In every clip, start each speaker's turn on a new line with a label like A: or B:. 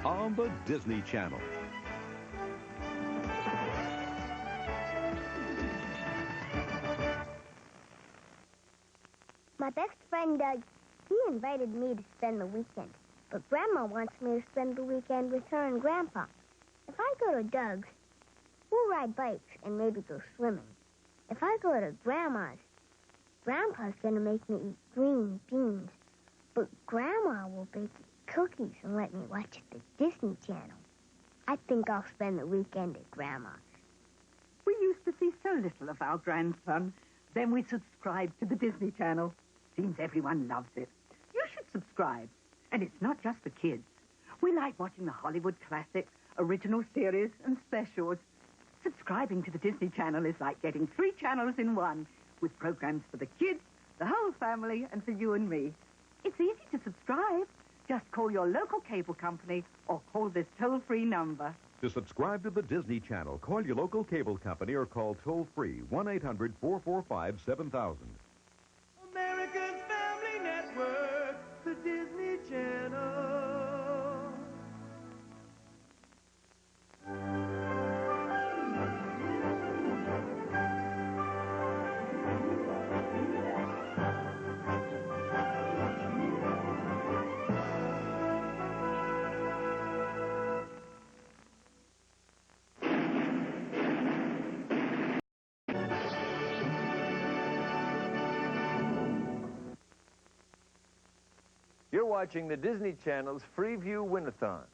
A: on the Disney Channel.
B: My best friend Doug, he invited me to spend the weekend. But Grandma wants me to spend the weekend with her and Grandpa. If I go to Doug's, we'll ride bikes and maybe go swimming. If I go to Grandma's, Grandpa's going to make me eat green beans. But Grandma will bake cookies and let me watch the Disney Channel. I think I'll spend the weekend at Grandma's.
C: We used to see so little of our grandson. Then we subscribed to the Disney Channel. Seems everyone loves it. You should subscribe. And it's not just for kids. We like watching the Hollywood classics, original series, and specials. Subscribing to the Disney Channel is like getting 3 channels in one, with programs for the kids, the whole family, and for you and me. It's easy to subscribe. Just call your local cable company or call this toll-free number.
A: To subscribe to the Disney Channel, call your local cable company or call toll-free 1-800-445-7000.
D: America's Family Network, the Disney Channel.
E: You're watching the Disney Channel's Freeview Winathon.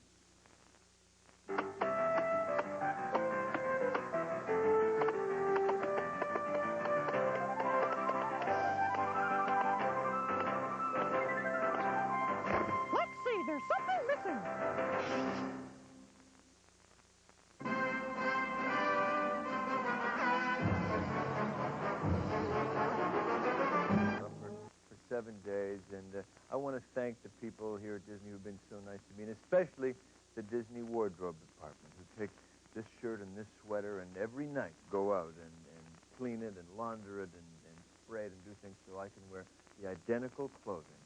C: Let's see, there's something missing.
E: For 7 days, and I want to thank the people here at Disney who've been so nice to me, and especially the Disney Wardrobe Department, who take this shirt and this sweater and every night go out and clean it and launder it and spray it and do things so I can wear the identical clothing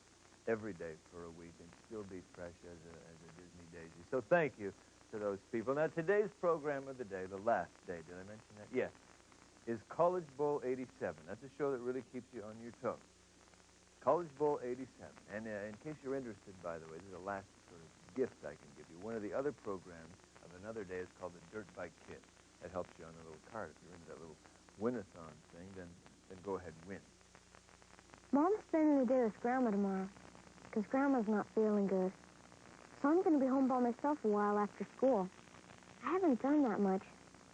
E: every day for a week and still be fresh as a Disney daisy. So thank you to those people. Now, today's program of the day, the last day, did I mention that? Yes, is College Bowl 87. That's a show that really keeps you on your toes. College Bowl 87. And in case you're interested, by the way, this is the last sort of gift I can give you. One of the other programs of another day is called the Dirt Bike Kit. That helps you on a little cart. If you're into that little Winathon thing, then go ahead and win.
B: Mom's spending the day with Grandma tomorrow, because Grandma's not feeling good. So I'm going to be home by myself a while after school. I haven't done that much,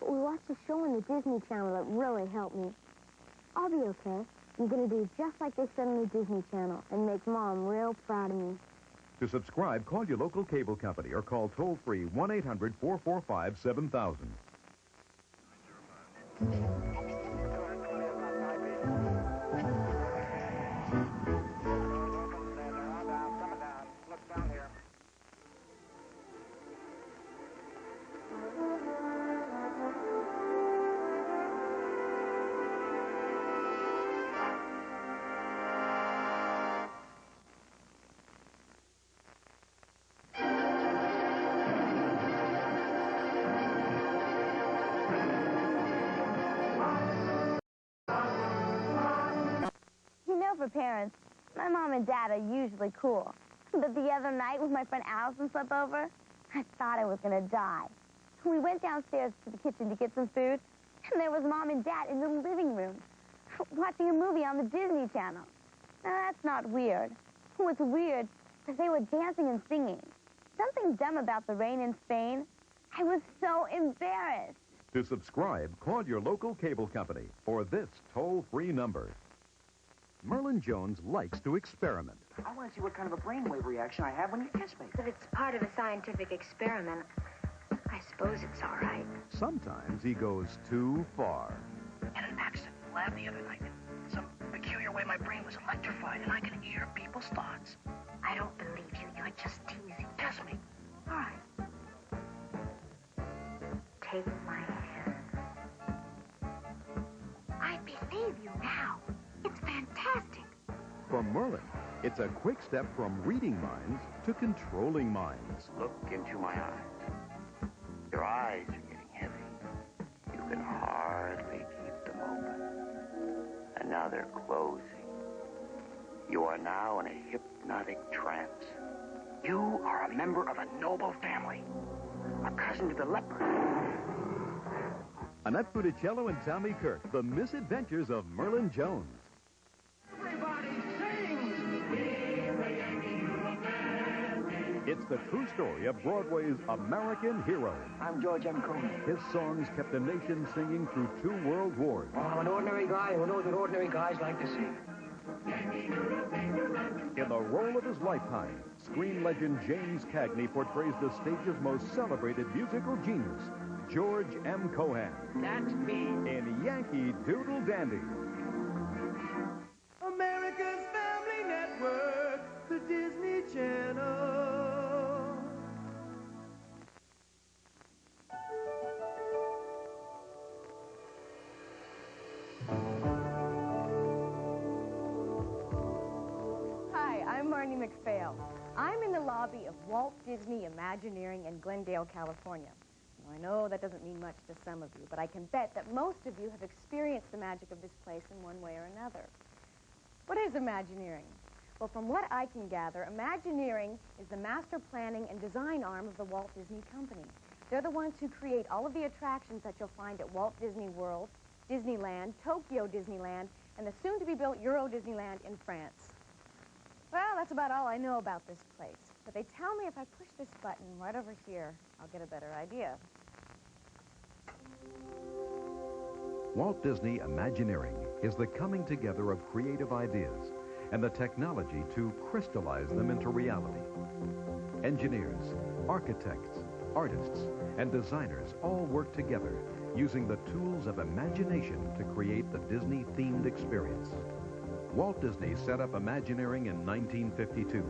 B: but we watched a show on the Disney Channel that really helped me. I'll be okay. I'm going to do just like they said on the Disney Channel and make Mom real proud of me.
A: To subscribe, call your local cable company or call toll-free 1-800-445-7000.
F: For parents, my mom and dad are usually cool. But the other night when my friend Allison slept over, I thought I was going to die. We went downstairs to the kitchen to get some food, and there was Mom and Dad in the living room watching a movie on the Disney Channel. Now, that's not weird. What's weird is they were dancing and singing. Something dumb about the rain in Spain. I was so embarrassed.
A: To subscribe, call your local cable company or this toll-free number. Merlin Jones likes to experiment.
G: I want to see what kind of a brainwave reaction I have when you kiss me.
H: If it's part of a scientific experiment, I suppose it's all right.
A: Sometimes he goes too far.
G: In an accident lab the other night, some peculiar way my brain was electrified and I could hear people's thoughts.
H: I don't believe you. You're just teasing.
G: Test me.
H: All right. Take my hand. I believe you now. It's fantastic.
A: For Merlin, It's a quick step from reading minds to controlling minds.
I: Look into my eyes. Your eyes are getting heavy. You can hardly keep them open. And now they're closing. You are now in a hypnotic trance.
G: You are a member of a noble family. A cousin to the leopard.
A: Annette Funicello and Tommy Kirk, The Misadventures of Merlin Jones.
G: Everybody sing!
A: It's the true story of Broadway's American hero.
G: I'm George M. Clooney.
A: His songs kept a nation singing through 2 world wars.
G: Well, I'm an ordinary guy who knows what ordinary guys like to see.
A: In the role of his lifetime, screen legend James Cagney portrays the stage's most celebrated musical genius, George M. Cohan,
G: That's me.
A: in Yankee Doodle Dandy.
D: America's Family Network, the Disney Channel.
J: Hi, I'm Marnie McPhail. I'm in the lobby of Walt Disney Imagineering in Glendale, California. Now, I know that doesn't mean much to some of you, but I can bet that most of you have experienced the magic of this place in one way or another. What is Imagineering? Well, from what I can gather, Imagineering is the master planning and design arm of the Walt Disney Company. They're the ones who create all of the attractions that you'll find at Walt Disney World, Disneyland, Tokyo Disneyland, and the soon-to-be-built Euro Disneyland in France. Well, that's about all I know about this place. But they tell me if I push this button right over here, I'll get a better idea.
A: Walt Disney Imagineering is the coming together of creative ideas and the technology to crystallize them into reality. Engineers, architects, artists, and designers all work together using the tools of imagination to create the Disney-themed experience. Walt Disney set up Imagineering in 1952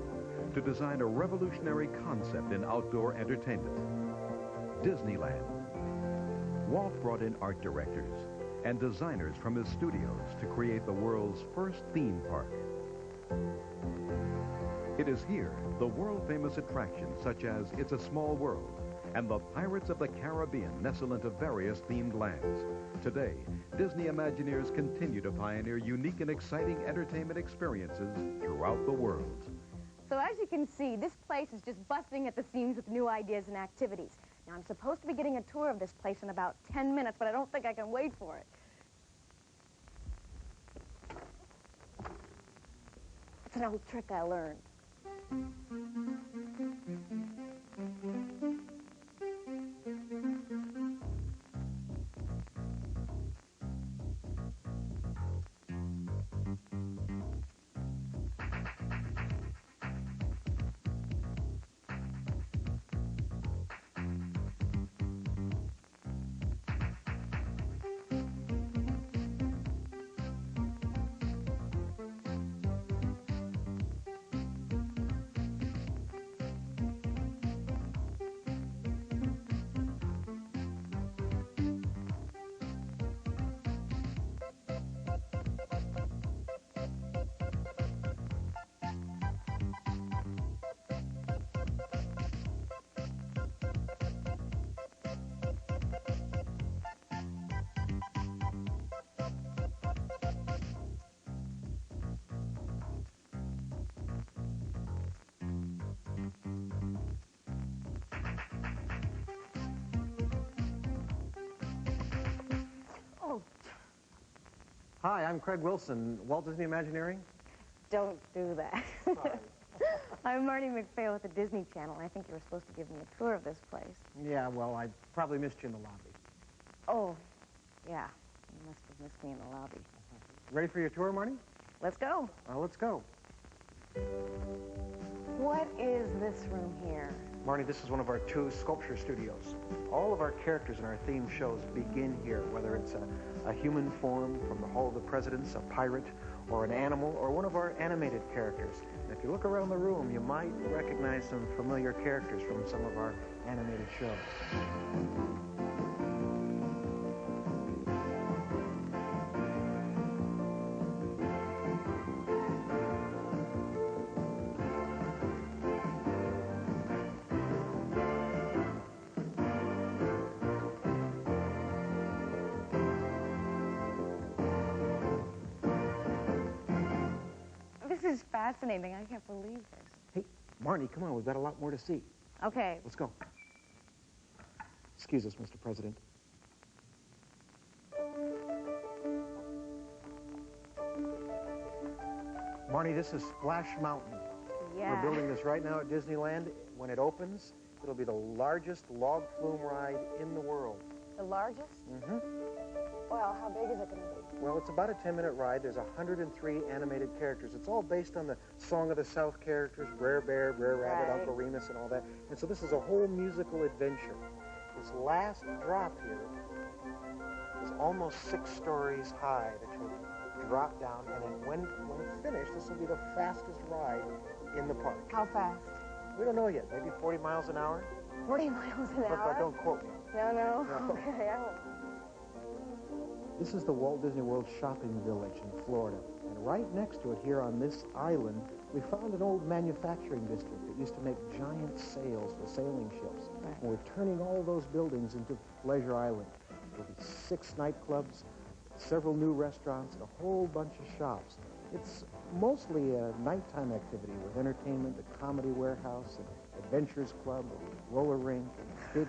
A: to design a revolutionary concept in outdoor entertainment, Disneyland. Walt brought in art directors and designers from his studios to create the world's first theme park. It is here the world-famous attractions such as It's a Small World and the Pirates of the Caribbean nestle into various themed lands. Today, Disney Imagineers continue to pioneer unique and exciting entertainment experiences throughout the world.
J: So as you can see, this place is just busting at the seams with new ideas and activities. Now, I'm supposed to be getting a tour of this place in about 10 minutes, but I don't think I can wait for it. It's an old trick I learned.
K: Hi, I'm Craig Wilson, Walt Disney Imagineering.
J: Don't do that. I'm Marnie McPhail with the Disney Channel. I think you were supposed to give me a tour of this place.
K: Yeah, well, I probably missed you in the lobby.
J: Oh, yeah. You must have missed me in the lobby.
K: Ready for your tour, Marnie?
J: Let's go.
K: Let's go.
J: What is this room here?
K: Marnie, this is one of our 2 sculpture studios. All of our characters in our theme shows begin here, whether it's a human form from the Hall of the Presidents, a pirate, or an animal, or one of our animated characters. And if you look around the room, you might recognize some familiar characters from some of our animated shows.
J: is fascinating. I can't believe this.
K: Hey, Marnie, come on. We've got a lot more to see.
J: Okay.
K: Let's go. Excuse us, Mr. President. Marnie, this is Splash Mountain.
J: Yeah.
K: We're building this right now at Disneyland. When it opens, it'll be the largest log flume ride in the world.
J: The largest?
K: Mm-hmm.
J: Well, how big is it going to be?
K: Well, it's about a 10-minute ride. There's 103 animated characters. It's all based on the Song of the South characters, Brer Bear, Brer Rabbit,
J: Right.
K: Uncle Remus, and all that. And so this is a whole musical adventure. This last drop here is almost 6 stories high that you'll drop down. And then when it's finished, this will be the fastest ride in the park.
J: How fast?
K: We don't know yet. Maybe 40 miles an hour?
J: 40 miles an hour?
K: But don't quote me.
J: No.
K: No.
J: Okay, I won't.
K: This is the Walt Disney World Shopping Village in Florida. And right next to it here on this island, we found an old manufacturing district that used to make giant sails for sailing ships.
J: Right.
K: And we're turning all those buildings into Pleasure Island. There'll be 6 nightclubs, several new restaurants, and a whole bunch of shops. It's mostly a nighttime activity with entertainment, the Comedy Warehouse, and Adventures Club, a roller rink, and big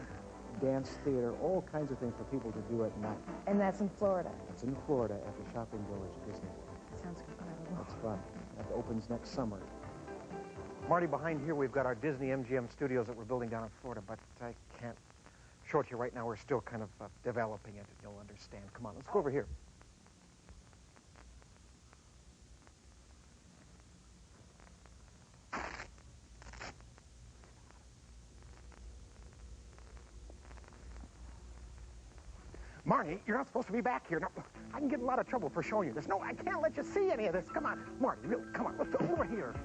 K: dance theater, all kinds of things for people to do at night.
J: And that's in Florida?
K: It's in Florida at the Shopping Village at Disney World.
J: Sounds incredible.
K: That's fun. That opens next summer. Marty, behind here we've got our Disney MGM studios that we're building down in Florida, but I can't show it to you right now. We're still kind of developing it, and you'll understand. Come on, let's go over here. Marty, you're not supposed to be back here. No, I can get in a lot of trouble for showing you this. No, I can't let you see any of this. Come on, Marty, really, come on, let's go over here.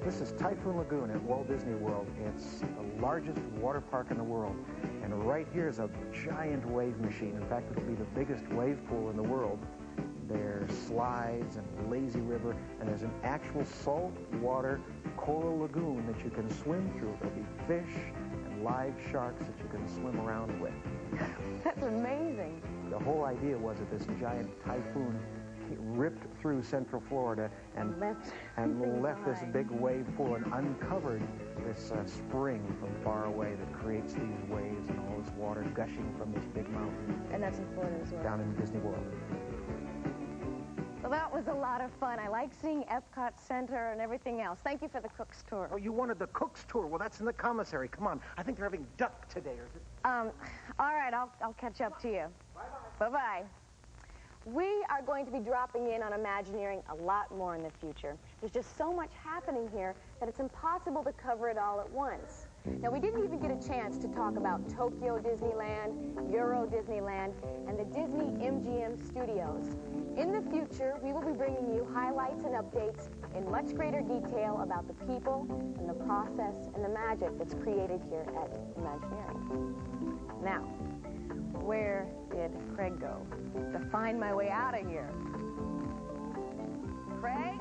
K: This is Typhoon Lagoon at Walt Disney World. It's the largest water park in the world. And right here is a giant wave machine. In fact, it'll be the biggest wave pool in the world. There's slides and lazy river, and there's an actual saltwater coral lagoon that you can swim through. There'll be fish and live sharks that you can swim around with.
J: That's amazing.
K: The whole idea was that this giant typhoon ripped through central Florida and left this big wave pool and uncovered this spring from far away that creates these waves and all this water gushing from this big mountain.
J: And that's in Florida as well?
K: Down in Disney World.
J: Well, that was a lot of fun. I like seeing Epcot Center and everything else. Thank you for the Cook's Tour.
K: Oh, you wanted the Cook's Tour? Well, that's in the commissary. Come on. I think they're having duck today. Or is it?
J: All right, I'll catch up to you. Bye-bye. Bye-bye. We are going to be dropping in on Imagineering a lot more in the future. There's just so much happening here that it's impossible to cover it all at once. Now, we didn't even get a chance to talk about Tokyo Disneyland, Euro Disneyland, and the Disney MGM Studios. In the future, we will be bringing you highlights and updates in much greater detail about the people and the process and the magic that's created here at Imagineering. Now, where did Craig go to find my way out of here? Craig?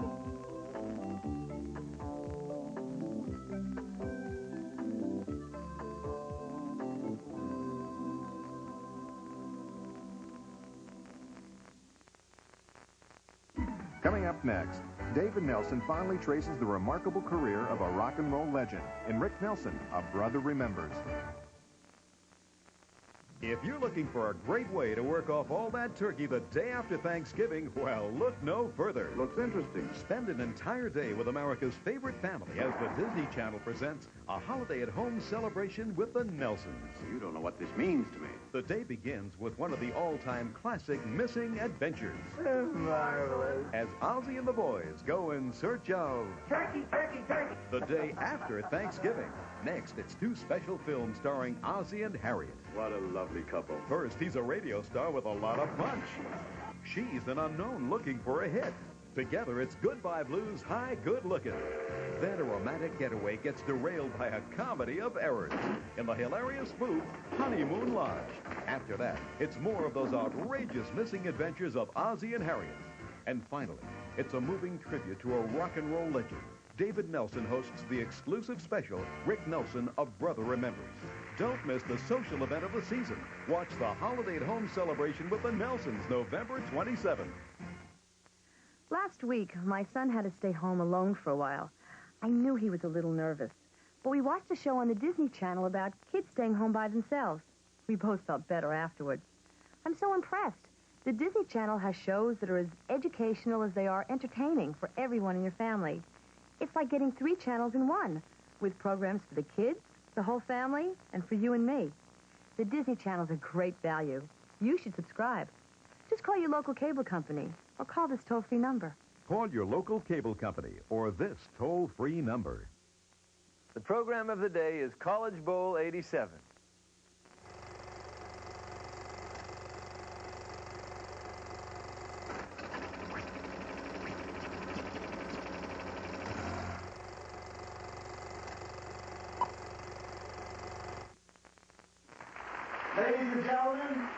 L: Coming up next, David Nelson finally traces the remarkable career of a rock and roll legend in Rick Nelson, A Brother Remembers.
A: If you're looking for a great way to work off all that turkey the day after Thanksgiving, well, look no further.
L: Looks interesting.
A: Spend an entire day with America's favorite family as the Disney Channel presents a holiday-at-home celebration with the Nelsons.
L: You don't know what this means to me.
A: The day begins with one of the all-time classic missing adventures.
L: Marvelous.
A: As Ozzie and the boys go in search of...
G: Turkey, turkey, turkey.
A: The day after Thanksgiving. Next, it's 2 special films starring Ozzie and Harriet.
L: What a lovely couple.
A: First, he's a radio star with a lot of punch. She's an unknown looking for a hit. Together, it's Goodbye Blues, Hi Good Looking. Then a romantic getaway gets derailed by a comedy of errors in the hilarious spoof Honeymoon Lodge. After that, it's more of those outrageous missing adventures of Ozzie and Harriet. And finally, it's a moving tribute to a rock and roll legend. David Nelson hosts the exclusive special, Rick Nelson, A Brother Remembers. Don't miss the social event of the season. Watch the Holiday at Home celebration with the Nelsons, November 27th.
M: Last week, my son had to stay home alone for a while. I knew he was a little nervous, but we watched a show on the Disney Channel about kids staying home by themselves. We both felt better afterwards. I'm so impressed. The Disney Channel has shows that are as educational as they are entertaining for everyone in your family. It's like getting 3 channels in one, with programs for the kids, the whole family, and for you and me. The Disney Channel's a great value. You should subscribe. Just call your local cable company or call this toll-free number.
A: Call your local cable company or this toll-free number.
E: The program of the day is College Bowl 87.
D: Ladies and gentlemen,